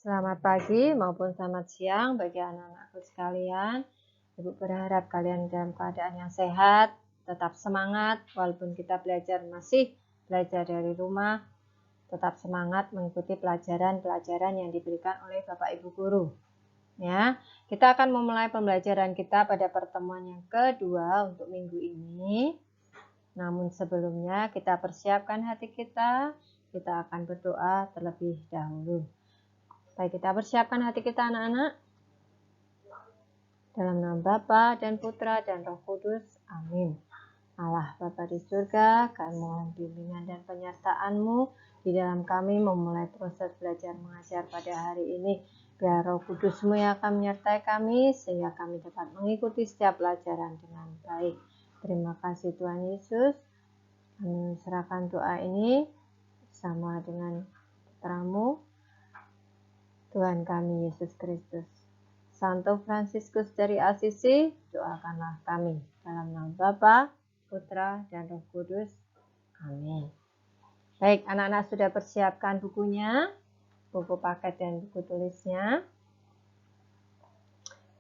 Selamat pagi maupun selamat siang bagi anak-anakku sekalian. Ibu berharap kalian dalam keadaan yang sehat, tetap semangat walaupun kita masih belajar dari rumah, tetap semangat mengikuti pelajaran-pelajaran yang diberikan oleh Bapak Ibu guru. Ya, kita akan memulai pembelajaran kita pada pertemuan yang kedua untuk minggu ini. Namun sebelumnya kita persiapkan hati kita akan berdoa terlebih dahulu. Baik, kita persiapkan hati kita anak-anak. Dalam nama Bapa dan Putra dan Roh Kudus. Amin. Allah Bapa di surga, kami mohon bimbingan dan penyertaan-Mu di dalam kami memulai proses belajar mengajar pada hari ini. Biar Roh Kudus-Mu yang akan menyertai kami sehingga kami dapat mengikuti setiap pelajaran dengan baik. Terima kasih Tuhan Yesus. Kami serahkan doa ini bersama dengan putra-Mu, Tuhan kami Yesus Kristus. Santo Fransiskus dari Asisi, doakanlah kami. Dalam nama Bapa, Putra, dan Roh Kudus. Amin. Baik, anak-anak sudah persiapkan bukunya, buku paket dan buku tulisnya.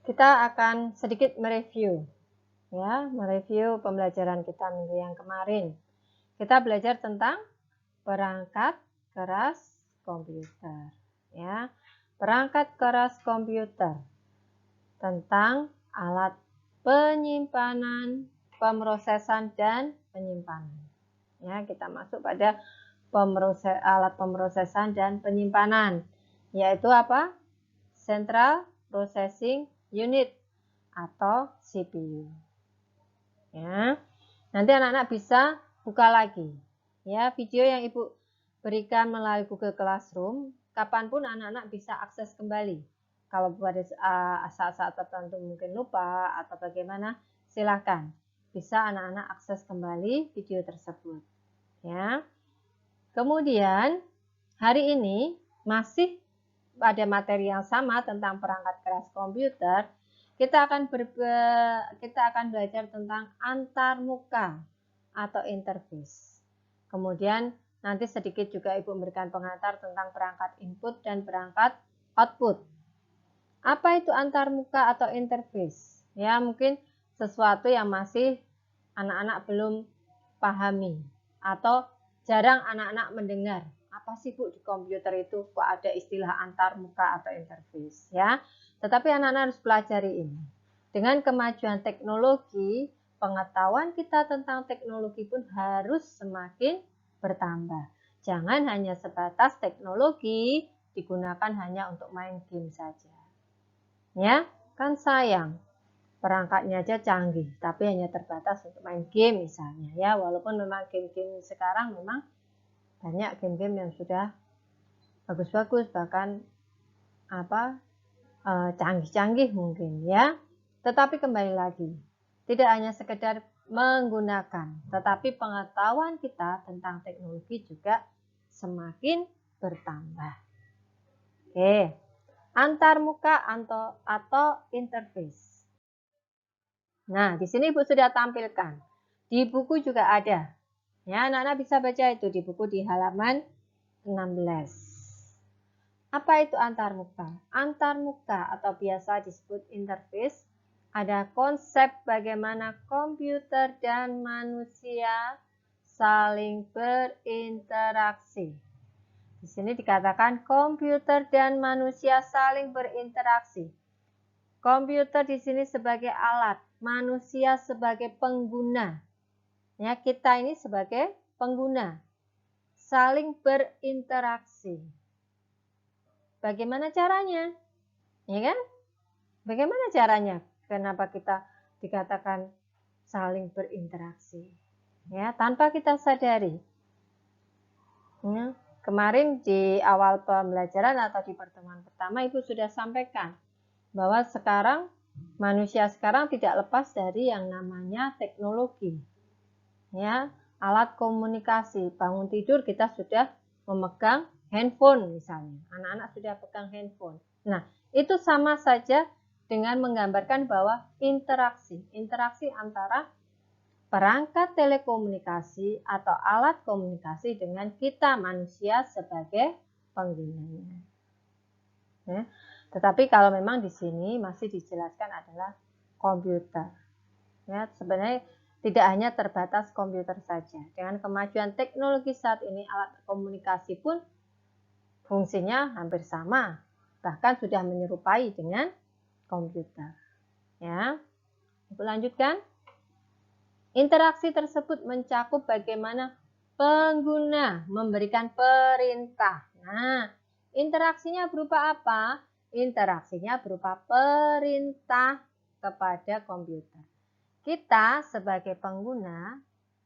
Kita akan sedikit mereview, ya, mereview pembelajaran kita minggu yang kemarin. Kita belajar tentang perangkat keras komputer, ya. Perangkat keras komputer, tentang alat penyimpanan, pemrosesan, dan penyimpanan. Ya, kita masuk pada alat pemrosesan dan penyimpanan, yaitu apa? Central Processing Unit atau CPU. Ya, nanti anak-anak bisa buka lagi. Ya, video yang Ibu berikan melalui Google Classroom, kapanpun anak-anak bisa akses kembali. Kalau pada saat-saat tertentu mungkin lupa atau bagaimana, silakan. Bisa anak-anak akses kembali video tersebut. Ya. Kemudian hari ini masih pada materi yang sama tentang perangkat keras komputer. Kita akan belajar tentang antarmuka atau interface. Kemudian nanti sedikit juga Ibu memberikan pengantar tentang perangkat input dan perangkat output. Apa itu antarmuka atau interface? Ya, mungkin sesuatu yang masih anak-anak belum pahami atau jarang anak-anak mendengar. Apa sih Bu di komputer itu kok ada istilah antarmuka atau interface, ya? Tetapi anak-anak harus pelajari ini. Dengan kemajuan teknologi, pengetahuan kita tentang teknologi pun harus semakin bertambah. Jangan hanya sebatas teknologi digunakan hanya untuk main game saja. Ya, kan sayang. Perangkatnya aja canggih, tapi hanya terbatas untuk main game misalnya, ya. Walaupun memang game-game sekarang memang banyak game-game yang sudah bagus-bagus, bahkan canggih-canggih mungkin, ya. Tetapi kembali lagi, tidak hanya sekedar menggunakan, tetapi pengetahuan kita tentang teknologi juga semakin bertambah. Oke, antarmuka atau interface. Nah, di sini Ibu sudah tampilkan. Di buku juga ada. Ya, anak-anak bisa baca itu di buku di halaman 16. Apa itu antarmuka? Antarmuka atau biasa disebut interface ada konsep bagaimana komputer dan manusia saling berinteraksi. Di sini dikatakan komputer dan manusia saling berinteraksi. Komputer di sini sebagai alat, manusia sebagai pengguna. Ya, kita ini sebagai pengguna. Saling berinteraksi. Bagaimana caranya? Ya kan? Bagaimana caranya? Kenapa kita dikatakan saling berinteraksi? Ya, tanpa kita sadari. Ya, kemarin di awal pembelajaran atau di pertemuan pertama Ibu sudah sampaikan bahwa manusia sekarang tidak lepas dari yang namanya teknologi. Ya, alat komunikasi. Bangun tidur kita sudah memegang handphone misalnya. Anak-anak sudah pegang handphone. Nah, itu sama saja dengan menggambarkan bahwa interaksi antara perangkat telekomunikasi atau alat komunikasi dengan kita manusia sebagai penggunanya. Tetapi kalau memang di sini masih dijelaskan adalah komputer. Ya, sebenarnya tidak hanya terbatas komputer saja. Dengan kemajuan teknologi saat ini, alat komunikasi pun fungsinya hampir sama, bahkan sudah menyerupai dengan komputer. Ya, Ibu lanjutkan. Interaksi tersebut mencakup bagaimana pengguna memberikan perintah. Nah, interaksinya berupa apa? Interaksinya berupa perintah kepada komputer. Kita sebagai pengguna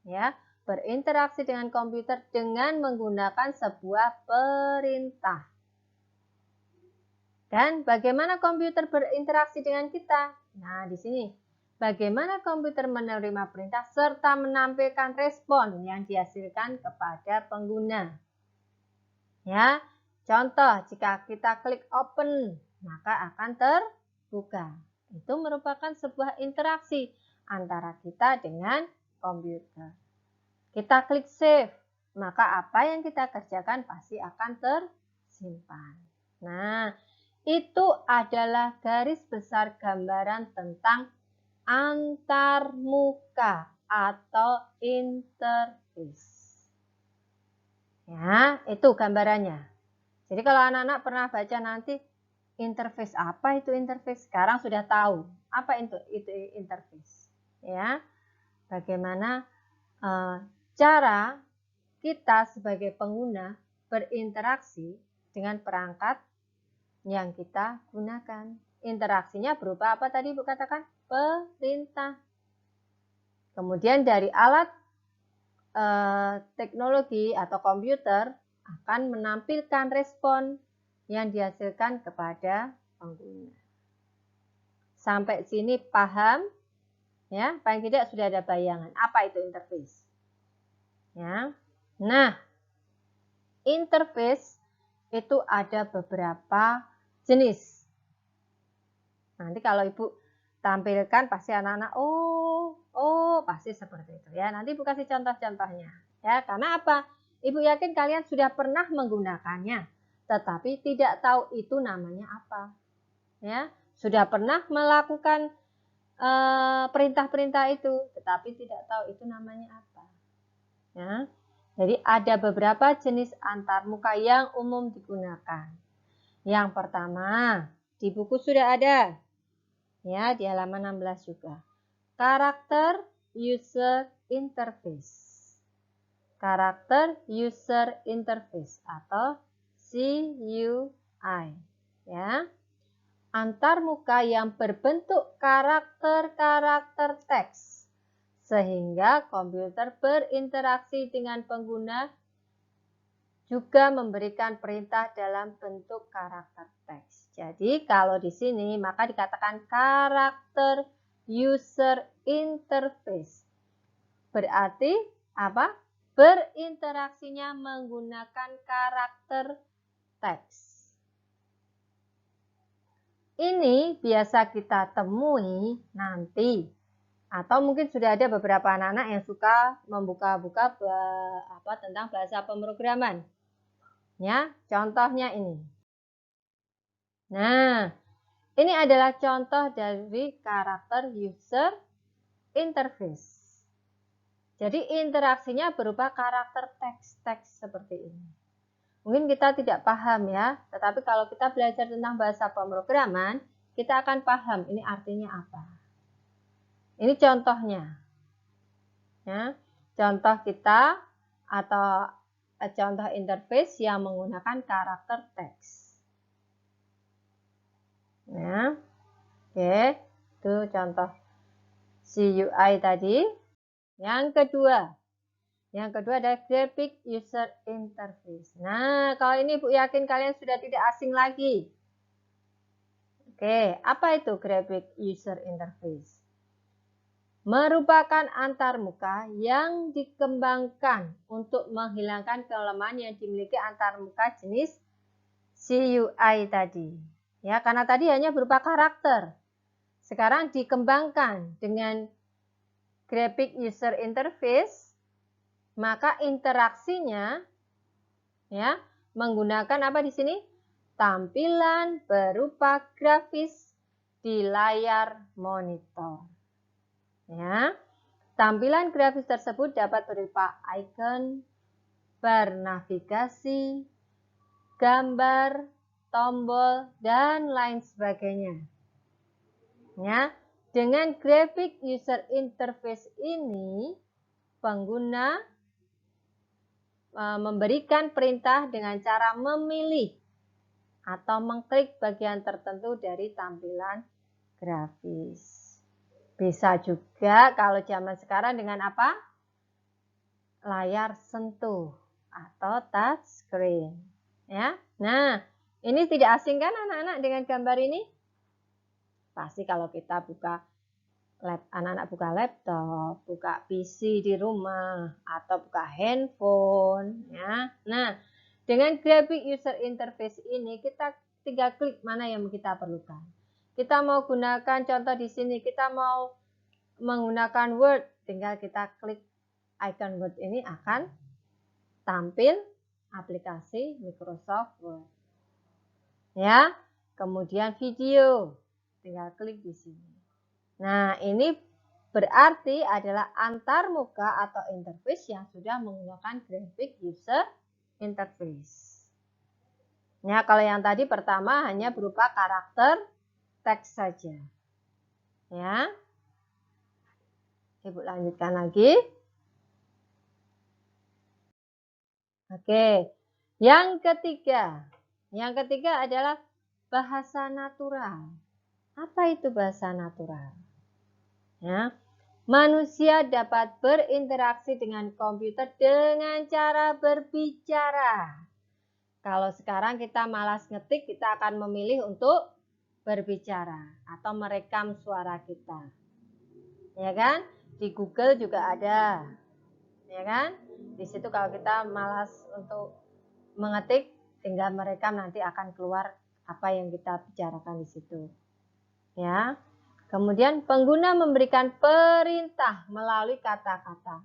ya, berinteraksi dengan komputer dengan menggunakan sebuah perintah. Dan bagaimana komputer berinteraksi dengan kita? Nah, di sini bagaimana komputer menerima perintah serta menampilkan respon yang dihasilkan kepada pengguna. Ya, contoh jika kita klik open, maka akan terbuka. Itu merupakan sebuah interaksi antara kita dengan komputer. Kita klik save, maka apa yang kita kerjakan pasti akan tersimpan. Nah, itu adalah garis besar gambaran tentang antarmuka atau interface. Ya, itu gambarannya. Jadi kalau anak-anak pernah baca nanti interface, apa itu interface? Sekarang sudah tahu apa itu interface. Ya, bagaimana cara kita sebagai pengguna berinteraksi dengan perangkat yang kita gunakan. Interaksinya berupa apa tadi Ibu katakan? Perintah. Kemudian dari alat teknologi atau komputer akan menampilkan respon yang dihasilkan kepada pengguna. Sampai sini paham? Ya, paling tidak sudah ada bayangan apa itu interface. Ya. Nah, interface itu ada beberapa jenis. Nanti kalau Ibu tampilkan pasti anak-anak pasti seperti itu ya. Nanti Ibu kasih contoh-contohnya ya. Karena apa? Ibu yakin kalian sudah pernah menggunakannya, tetapi tidak tahu itu namanya apa. Ya, sudah pernah melakukan perintah-perintah itu, tetapi tidak tahu itu namanya apa. Ya. Jadi ada beberapa jenis antarmuka yang umum digunakan. Yang pertama, di buku sudah ada. Ya, di halaman 16 juga. Karakter user interface. Karakter user interface atau CUI. Ya. Antarmuka yang berbentuk karakter-karakter teks. Sehingga komputer berinteraksi dengan pengguna juga memberikan perintah dalam bentuk karakter teks. Jadi kalau di sini maka dikatakan karakter user interface. Berarti apa? Berinteraksinya menggunakan karakter teks. Ini biasa kita temui nanti. Atau mungkin sudah ada beberapa anak-anak yang suka membuka-buka tentang bahasa pemrograman. Ya, contohnya ini. Nah, ini adalah contoh dari karakter user interface. Jadi interaksinya berupa karakter teks-teks seperti ini. Mungkin kita tidak paham ya, tetapi kalau kita belajar tentang bahasa pemrograman, kita akan paham ini artinya apa. Ini contohnya. Ya, contoh kita atau contoh interface yang menggunakan karakter teks. Ya. Oke, itu contoh CUI tadi. Yang kedua adalah graphic user interface. Nah, kalau ini Ibu yakin kalian sudah tidak asing lagi. Oke, apa itu graphic user interface? Merupakan antarmuka yang dikembangkan untuk menghilangkan kelemahan yang dimiliki antarmuka jenis CUI tadi. Ya, karena tadi hanya berupa karakter. Sekarang dikembangkan dengan graphic user interface, maka interaksinya ya menggunakan apa di sini? tampilan berupa grafis di layar monitor. Ya. Tampilan grafis tersebut dapat berupa icon, bar navigasi, gambar, tombol, dan lain sebagainya. Ya, dengan graphic user interface ini, pengguna memberikan perintah dengan cara memilih atau mengklik bagian tertentu dari tampilan grafis. Bisa juga kalau zaman sekarang dengan apa? Layar sentuh atau touch screen. Ya. Nah, ini tidak asing kan anak-anak dengan gambar ini? Pasti kalau kita buka anak-anak buka laptop, buka PC di rumah, atau buka handphone, ya. Nah, dengan graphic user interface ini kita tinggal klik mana yang kita perlukan. Kita mau gunakan contoh di sini, kita mau menggunakan Word, tinggal kita klik icon Word ini akan tampil aplikasi Microsoft Word. Ya, kemudian video, tinggal klik di sini. Nah, ini berarti adalah antarmuka atau interface yang sudah menggunakan graphic user interface. Ya, kalau yang tadi pertama hanya berupa karakter teks saja. Ya. Ibu lanjutkan lagi. Oke. Yang ketiga. Yang ketiga adalah bahasa natural. Apa itu bahasa natural? Ya. Manusia dapat berinteraksi dengan komputer dengan cara berbicara. Kalau sekarang kita malas ngetik, kita akan memilih untuk berbicara atau merekam suara kita. Ya kan? Di Google juga ada. Ya kan? Di situ kalau kita malas untuk mengetik, tinggal merekam, nanti akan keluar apa yang kita bicarakan di situ. Ya. Kemudian pengguna memberikan perintah melalui kata-kata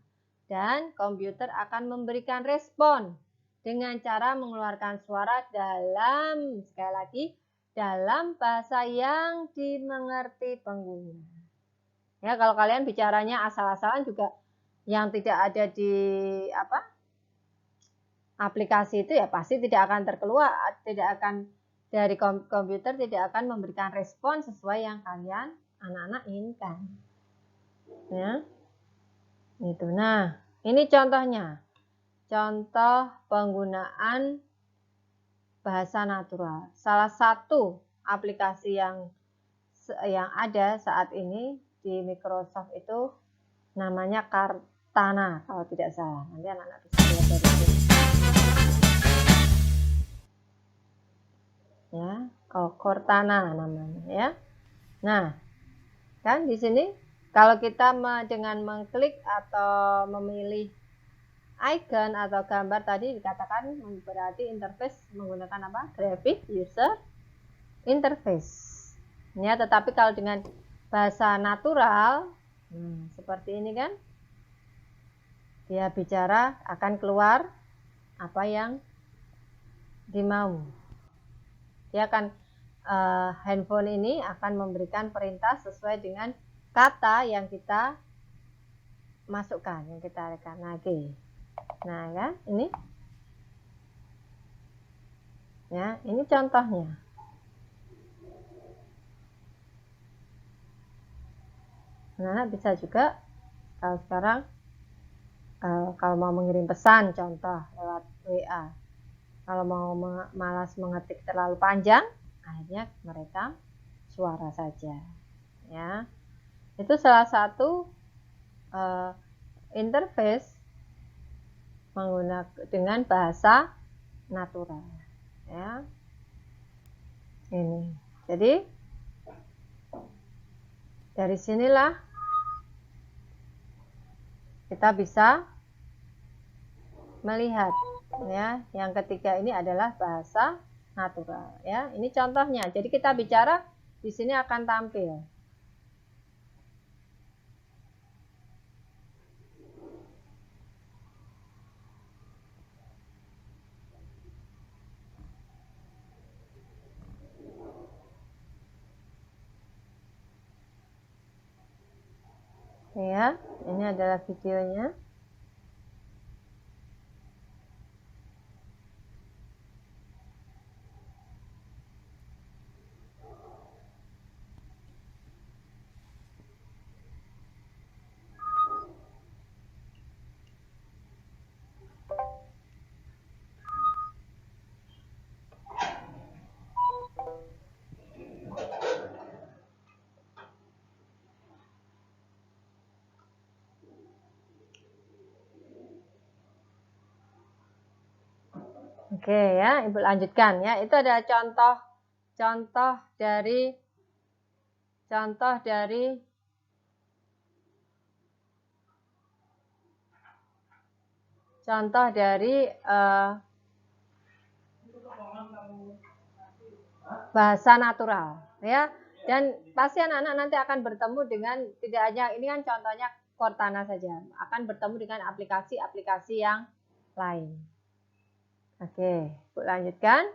dan komputer akan memberikan respon dengan cara mengeluarkan suara dalam, sekali lagi, dalam bahasa yang dimengerti pengguna. Ya, kalau kalian bicaranya asal-asalan juga yang tidak ada di aplikasi itu ya pasti tidak akan terkeluar, tidak akan dari komputer tidak akan memberikan respon sesuai yang kalian anak-anak inginkan. Ya. Itu. Nah, ini contohnya. Contoh penggunaan bahasa natural. Salah satu aplikasi yang ada saat ini di Microsoft itu namanya Cortana kalau tidak salah. Nanti anak-anak bisa lihat dari sini. Ya, Cortana namanya ya. Nah, kan di sini kalau kita dengan mengklik atau memilih icon atau gambar tadi dikatakan berarti interface menggunakan apa? Graphic user interface. Ya, tetapi kalau dengan bahasa natural, seperti ini kan, dia bicara akan keluar apa yang dimau. Dia akan handphone ini akan memberikan perintah sesuai dengan kata yang kita masukkan, yang kita rekam. Nah, ya, ini. Ya, ini contohnya. Nah, bisa juga kalau sekarang kalau mau mengirim pesan contoh lewat WA. Kalau mau malas mengetik terlalu panjang, akhirnya merekam suara saja. Ya, itu salah satu interface menggunakan dengan bahasa natural. Ya, ini. Jadi dari sinilah kita bisa melihat. Ya, yang ketiga ini adalah bahasa natural. Ya, ini contohnya. Jadi kita bicara di sini akan tampil. ya, ini adalah videonya. Oke ya, Ibu lanjutkan ya. Itu adalah contoh dari bahasa natural ya. Dan pasti anak-anak nanti akan bertemu dengan, tidak hanya ini kan contohnya Cortana saja, akan bertemu dengan aplikasi-aplikasi yang lain. Oke, Bu lanjutkan.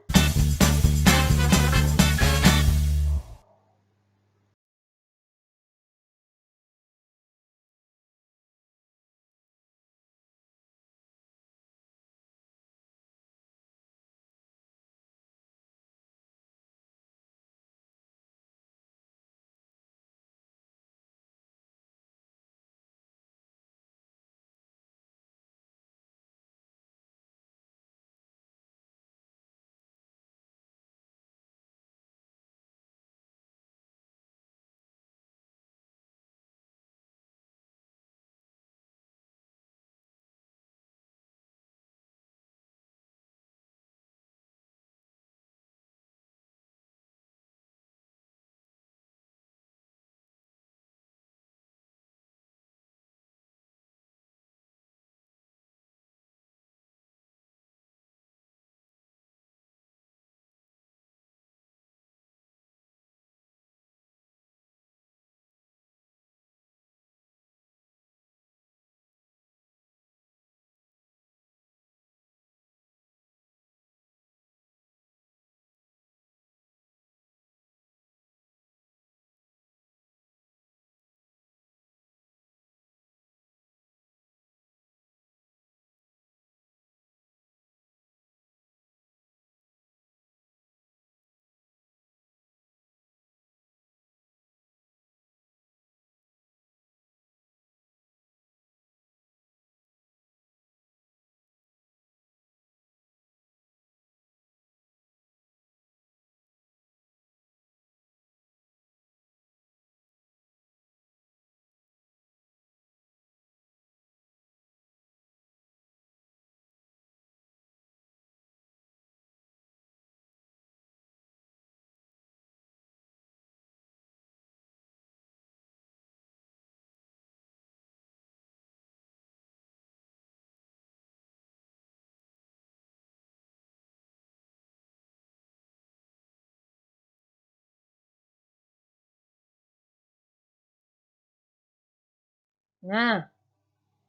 Nah,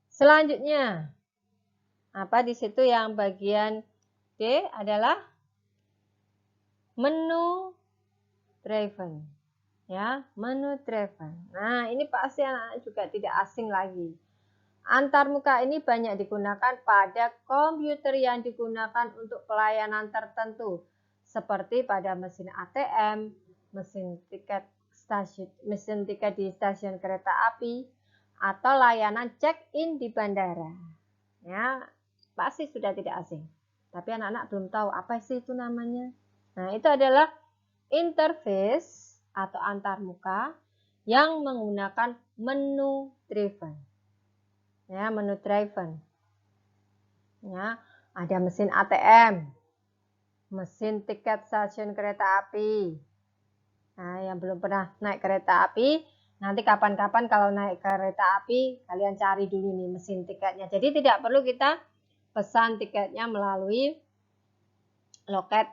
selanjutnya apa di situ yang bagian D adalah menu driven. Ya, menu driven. Nah, ini pasti anak-anak juga tidak asing lagi. Antarmuka ini banyak digunakan pada komputer yang digunakan untuk pelayanan tertentu, seperti pada mesin ATM, mesin tiket di stasiun kereta api, atau layanan check-in di bandara. Ya, pasti sudah tidak asing. Tapi anak-anak belum tahu apa sih itu namanya. Nah, itu adalah interface atau antarmuka yang menggunakan menu driven. Ya, menu driven. Ya, ada mesin ATM, mesin tiket stasiun kereta api. Nah, yang belum pernah naik kereta api, nanti kapan-kapan kalau naik kereta api, kalian cari dulu nih mesin tiketnya. Jadi tidak perlu kita pesan tiketnya melalui loket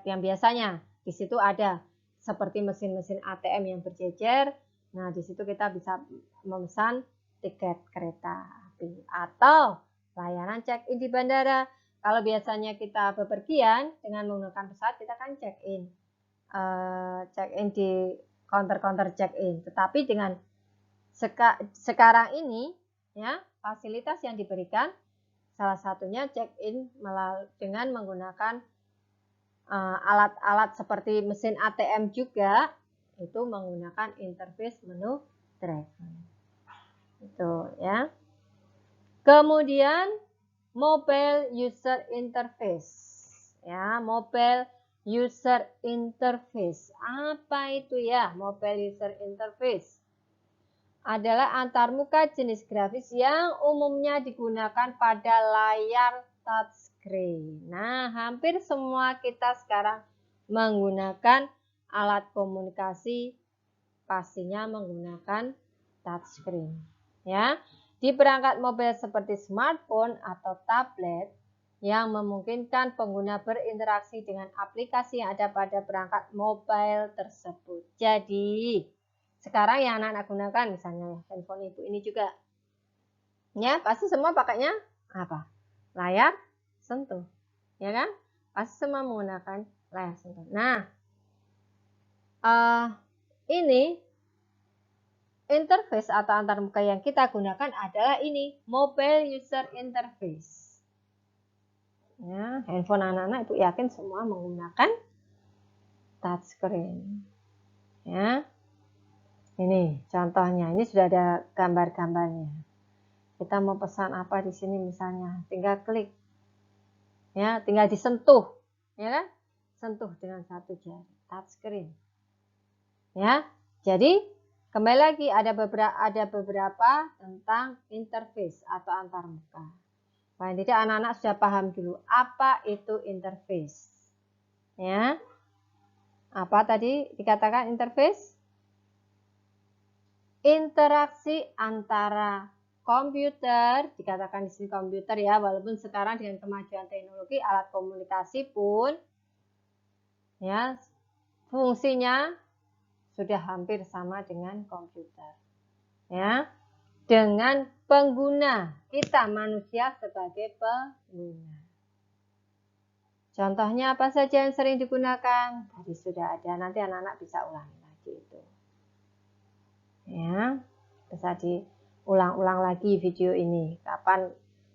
yang biasanya. Di situ ada seperti mesin-mesin ATM yang berjejer. Nah, di situ kita bisa memesan tiket kereta api atau layanan check-in di bandara. Kalau biasanya kita bepergian dengan menggunakan pesawat, kita kan check-in di counter-counter check-in. Tetapi dengan sekarang ini ya, fasilitas yang diberikan salah satunya check-in dengan menggunakan alat-alat seperti mesin ATM juga, itu menggunakan interface menu travel. Itu ya. Kemudian mobile user interface. Ya, mobile user interface. Apa itu ya mobile user interface? Adalah antarmuka jenis grafis yang umumnya digunakan pada layar touchscreen. Nah, hampir semua kita sekarang menggunakan alat komunikasi pastinya menggunakan touchscreen. Ya, di perangkat mobile seperti smartphone atau tablet yang memungkinkan pengguna berinteraksi dengan aplikasi yang ada pada perangkat mobile tersebut. Jadi, sekarang yang anak-anak gunakan misalnya handphone ibu ini juga. Ya, pasti semua pakainya apa? Layar sentuh. Ya kan? Pasti semua menggunakan layar sentuh. Nah, ini interface atau antarmuka yang kita gunakan adalah ini, mobile user interface. Ya, handphone anak-anak Ibu yakin semua menggunakan touchscreen. Ya. Ini contohnya, ini sudah ada gambar-gambarnya. Kita mau pesan apa di sini misalnya, tinggal klik. Ya, tinggal disentuh, ya kan? Sentuh dengan satu jari, touchscreen. Ya. Jadi kembali lagi ada beberapa tentang interface atau antarmuka. Paling tidak anak-anak sudah paham dulu apa itu interface. Ya. Apa tadi dikatakan interface? Interaksi antara komputer, dikatakan di sini komputer ya, walaupun sekarang dengan kemajuan teknologi alat komunikasi pun ya fungsinya sudah hampir sama dengan komputer. Ya. Dengan pengguna, kita manusia sebagai pengguna. Contohnya apa saja yang sering digunakan? Tadi sudah ada, nanti anak-anak bisa ulangi lagi itu. Ya, bisa diulang-ulang lagi video ini. Kapan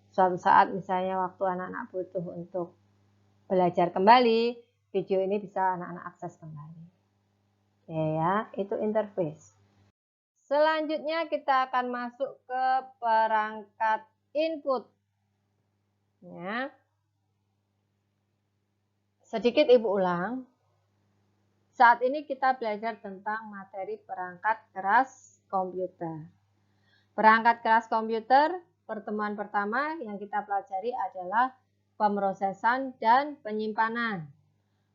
suatu saat misalnya waktu anak-anak butuh untuk belajar kembali, video ini bisa anak-anak akses kembali. Oke ya, itu interface. Selanjutnya kita akan masuk ke perangkat input. Ya. Sedikit Ibu ulang. Saat ini kita belajar tentang materi perangkat keras komputer. Perangkat keras komputer, pertemuan pertama yang kita pelajari adalah pemrosesan dan penyimpanan.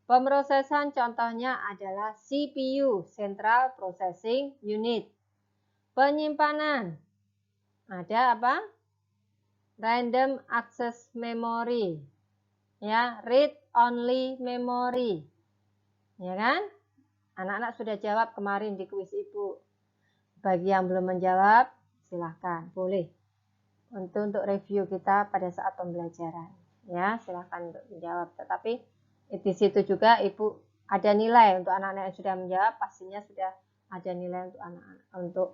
Pemrosesan contohnya adalah CPU, Central Processing Unit. Penyimpanan, ada apa? Random Access Memory. Ya, read only memory. Ya kan? Anak-anak sudah jawab kemarin di kuis Ibu. Bagi yang belum menjawab, silahkan, boleh. Untuk review kita pada saat pembelajaran. Ya, silahkan untuk menjawab. Tetapi di situ juga Ibu ada nilai untuk anak-anak yang sudah menjawab, pastinya sudah ada nilai untuk anak-anak, untuk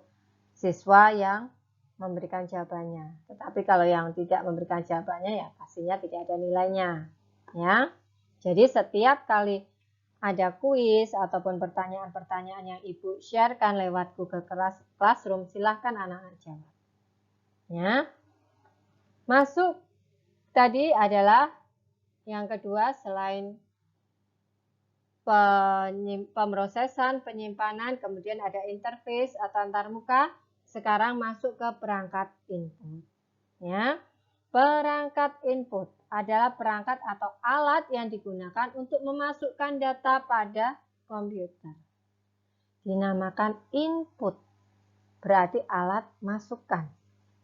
siswa yang memberikan jawabannya. Tetapi kalau yang tidak memberikan jawabannya ya pastinya tidak ada nilainya. Ya. Jadi setiap kali ada kuis ataupun pertanyaan-pertanyaan yang Ibu sharekan lewat Google Classroom, silahkan anak-anak jawab. Ya. Masuk tadi adalah yang kedua selain pemrosesan, penyimpanan, kemudian ada interface atau antarmuka. Sekarang masuk ke perangkat input. Ya. Perangkat input adalah perangkat atau alat yang digunakan untuk memasukkan data pada komputer. Dinamakan input. Berarti alat masukkan.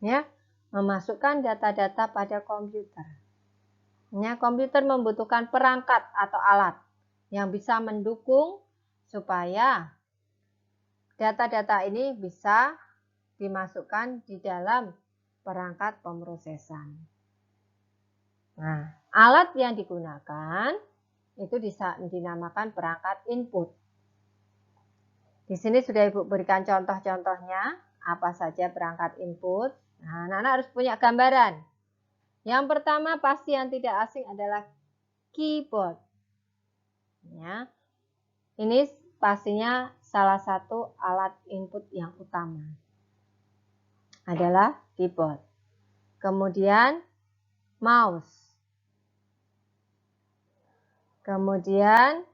Ya, memasukkan data-data pada komputer. Ya, komputer membutuhkan perangkat atau alat yang bisa mendukung supaya data-data ini bisa dimasukkan di dalam perangkat pemrosesan. Nah, alat yang digunakan itu dinamakan perangkat input. Di sini sudah Ibu berikan contoh-contohnya apa saja perangkat input. Nah, anak-anak harus punya gambaran. Yang pertama pasti yang tidak asing adalah keyboard. Ya. Ini pastinya salah satu alat input yang utama adalah keyboard. Kemudian mouse. Kemudian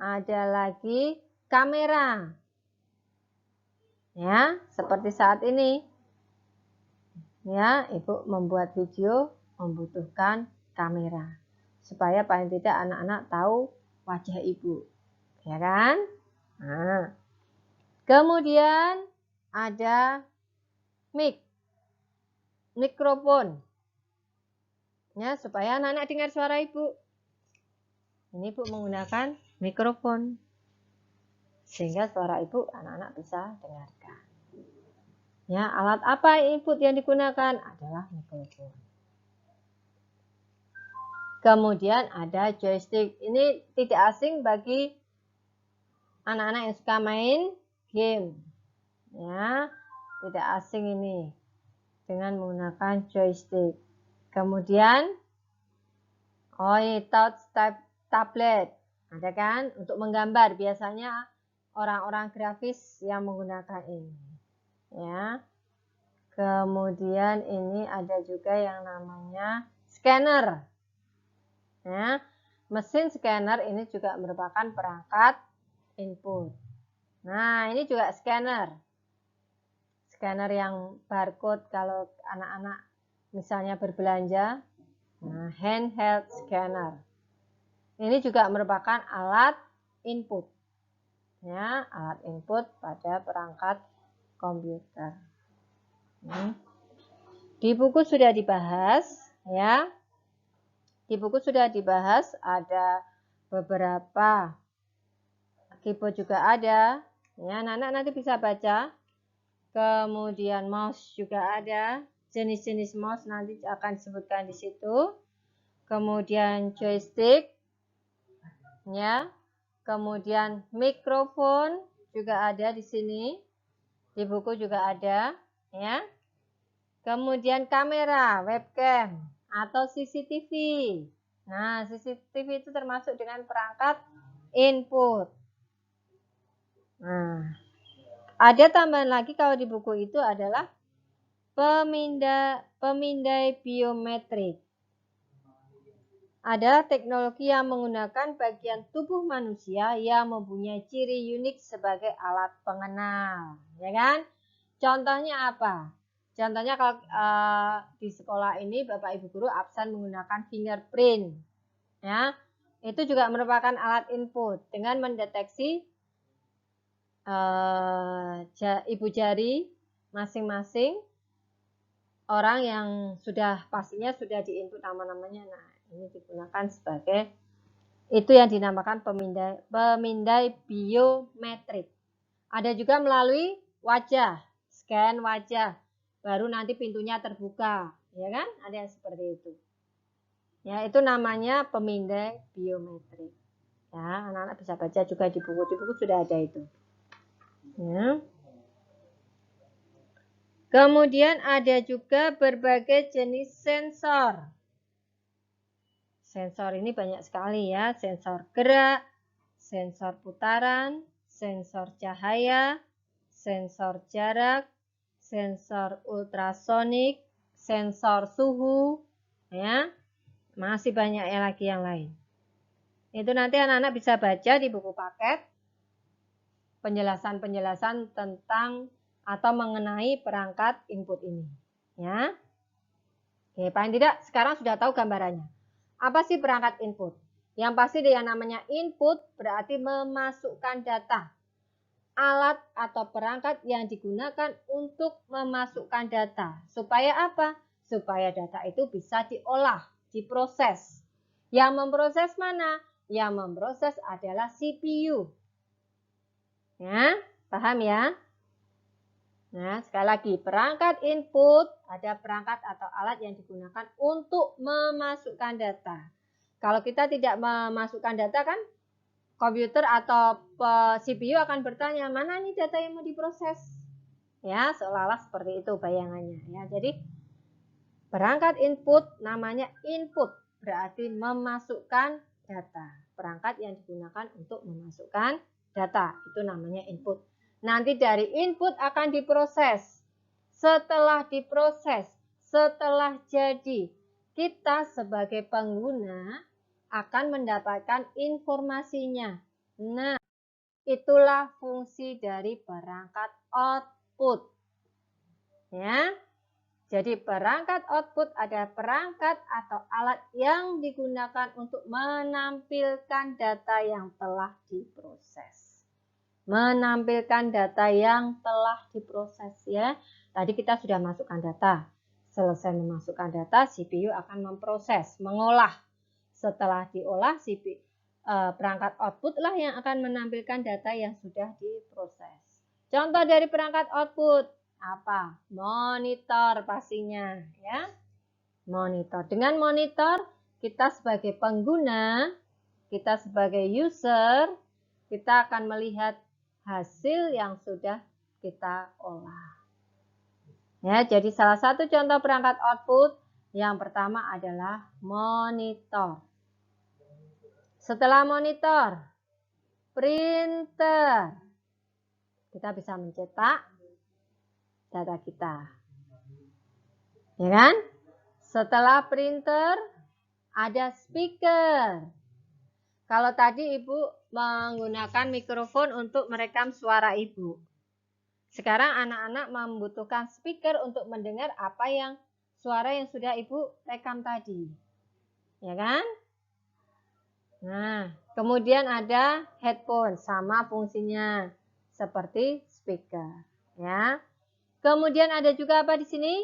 ada lagi kamera. Ya, seperti saat ini. Ya, Ibu membuat video membutuhkan kamera. Supaya paling tidak anak-anak tahu wajah Ibu. Ya kan? Nah. Kemudian ada mikrofon. Ya, supaya anak-anak dengar suara Ibu. Ini Ibu menggunakan mikrofon. Sehingga suara Ibu anak-anak bisa dengarkan. Ya, alat apa input yang digunakan adalah mikrofon. Kemudian ada joystick. Ini tidak asing bagi anak-anak yang suka main game. Ya, tidak asing ini dengan menggunakan joystick. Kemudian touch tablet. Ada kan untuk menggambar, biasanya orang-orang grafis yang menggunakan ini. Ya. Kemudian ini ada juga yang namanya scanner. Ya. Mesin scanner ini juga merupakan perangkat input. Nah, ini juga scanner. Scanner yang barcode kalau anak-anak misalnya berbelanja. Nah, handheld scanner. Ini juga merupakan alat input. Ya, alat input pada perangkat komputer. Di buku sudah dibahas, ya. Di buku sudah dibahas, ada beberapa keyboard juga ada. Ya, anak-anak nanti bisa baca. Kemudian mouse juga ada. Jenis-jenis mouse nanti akan disebutkan di situ. Kemudian joystick, ya. Kemudian mikrofon juga ada di sini. Di buku juga ada, ya. Kemudian kamera, webcam, atau CCTV. Nah, CCTV itu termasuk dengan perangkat input. Nah, ada tambahan lagi kalau di buku itu adalah pemindai biometrik. Adalah teknologi yang menggunakan bagian tubuh manusia yang mempunyai ciri unik sebagai alat pengenal, ya kan? Contohnya apa? Contohnya kalau di sekolah ini Bapak Ibu guru absen menggunakan fingerprint, ya, itu juga merupakan alat input dengan mendeteksi ibu jari masing-masing orang yang sudah pastinya sudah diinput nama-namanya. Nah, ini digunakan sebagai itu yang dinamakan pemindai biometrik. Ada juga melalui wajah, scan wajah, baru nanti pintunya terbuka, ya kan? Ada yang seperti itu. Ya, itu namanya pemindai biometrik. Ya, anak-anak bisa baca juga di buku. Di buku sudah ada itu. Ya. Kemudian ada juga berbagai jenis sensor. Sensor ini banyak sekali ya, sensor gerak, sensor putaran, sensor cahaya, sensor jarak, sensor ultrasonik, sensor suhu, ya. Masih banyak lagi yang lain. Itu nanti anak-anak bisa baca di buku paket penjelasan-penjelasan tentang atau mengenai perangkat input ini, ya. Oke, paling tidak sekarang sudah tahu gambarannya. Apa sih perangkat input? Yang pasti yang namanya input berarti memasukkan data. Alat atau perangkat yang digunakan untuk memasukkan data. Supaya apa? Supaya data itu bisa diolah, diproses. Yang memproses mana? Yang memproses adalah CPU. Ya, paham ya? Nah, sekali lagi, perangkat input ada perangkat atau alat yang digunakan untuk memasukkan data. Kalau kita tidak memasukkan data kan, komputer atau CPU akan bertanya, mana nih data yang mau diproses? Ya, seolah-olah seperti itu bayangannya ya. Jadi perangkat input namanya input, berarti memasukkan data. Perangkat yang digunakan untuk memasukkan data, itu namanya input. Nanti dari input akan diproses. Setelah diproses, setelah jadi, kita sebagai pengguna akan mendapatkan informasinya. Nah, itulah fungsi dari perangkat output. Ya. Jadi perangkat output adalah perangkat atau alat yang digunakan untuk menampilkan data yang telah diproses. Menampilkan data yang telah diproses ya. Tadi kita sudah masukkan data. Selesai memasukkan data, CPU akan memproses, mengolah. Setelah diolah, perangkat output lah yang akan menampilkan data yang sudah diproses. Contoh dari perangkat output apa? Monitor pastinya ya. Monitor. Dengan monitor kita sebagai pengguna, kita sebagai user, kita akan melihat hasil yang sudah kita olah. Ya, jadi salah satu contoh perangkat output yang pertama adalah monitor. Setelah monitor, printer. Kita bisa mencetak data kita. Ya kan? Setelah printer, ada speaker. Kalau tadi Ibu menggunakan mikrofon untuk merekam suara Ibu. Sekarang anak-anak membutuhkan speaker untuk mendengar apa yang suara yang sudah Ibu rekam tadi. Ya kan? Nah, kemudian ada headphone, sama fungsinya seperti speaker. Ya. Kemudian ada juga apa di sini?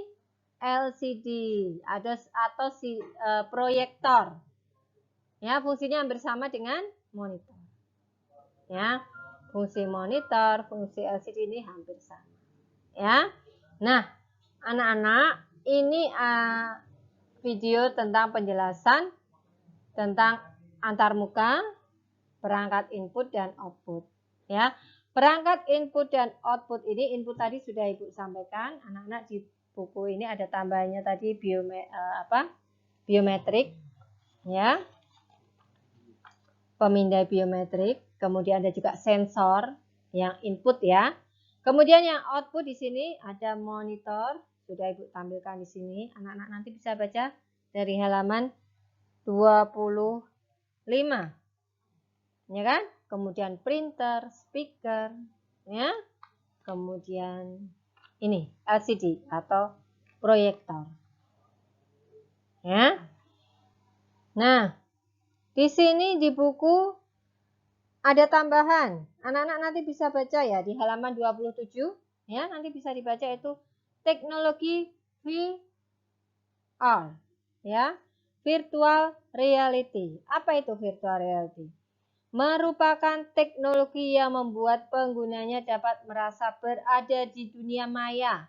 LCD, ada atau proyektor. Ya, fungsinya hampir sama dengan monitor. Ya, fungsi monitor, fungsi LCD ini hampir sama. Ya. Nah, anak-anak, ini video tentang penjelasan tentang antarmuka, perangkat input dan output. Ya, perangkat input dan output ini, input tadi sudah Ibu sampaikan, anak-anak di buku ini ada tambahannya tadi biometrik, ya, pemindai biometrik, kemudian ada juga sensor yang input ya. Kemudian yang output di sini ada monitor, sudah Ibu tampilkan di sini. Anak-anak nanti bisa baca dari halaman 25. Ya kan? Kemudian printer, speaker, ya. Kemudian ini LCD atau proyektor. Ya. Nah, di sini di buku ada tambahan. Anak-anak nanti bisa baca ya di halaman 27, ya, nanti bisa dibaca itu teknologi VR, ya. Virtual reality. Apa itu virtual reality? Merupakan teknologi yang membuat penggunanya dapat merasa berada di dunia maya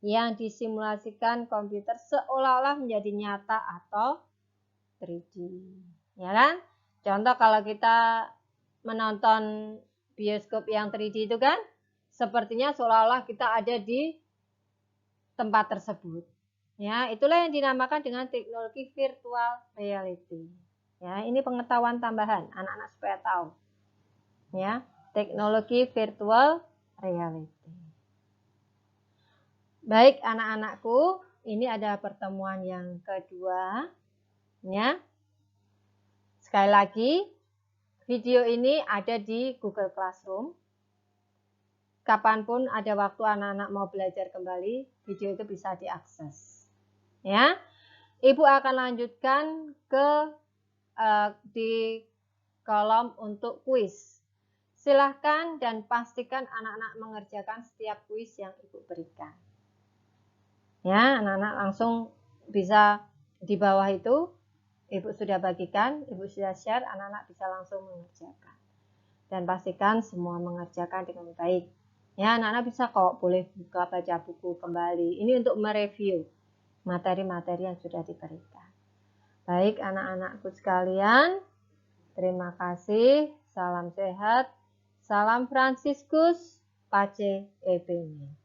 yang disimulasikan komputer seolah-olah menjadi nyata atau 3D. Ya kan? Contoh kalau kita menonton bioskop yang 3D itu kan sepertinya seolah-olah kita ada di tempat tersebut. Ya, itulah yang dinamakan dengan teknologi virtual reality. Ya, ini pengetahuan tambahan anak-anak supaya tahu. Ya, teknologi virtual reality. Baik anak-anakku, ini ada pertemuan yang kedua. Ya. Sekali lagi, video ini ada di Google Classroom. Kapanpun ada waktu anak-anak mau belajar kembali, video itu bisa diakses. Ya, Ibu akan lanjutkan di kolom untuk kuis. Silahkan dan pastikan anak-anak mengerjakan setiap kuis yang Ibu berikan. Ya, anak-anak langsung bisa di bawah itu, Ibu sudah bagikan, Ibu sudah share, anak-anak bisa langsung mengerjakan. Dan pastikan semua mengerjakan dengan baik. Ya, anak-anak bisa kok, boleh buka baca buku kembali. Ini untuk mereview materi-materi yang sudah diberikan. Baik anak-anakku sekalian, terima kasih, salam sehat, salam Fransiskus, Pace Ebene.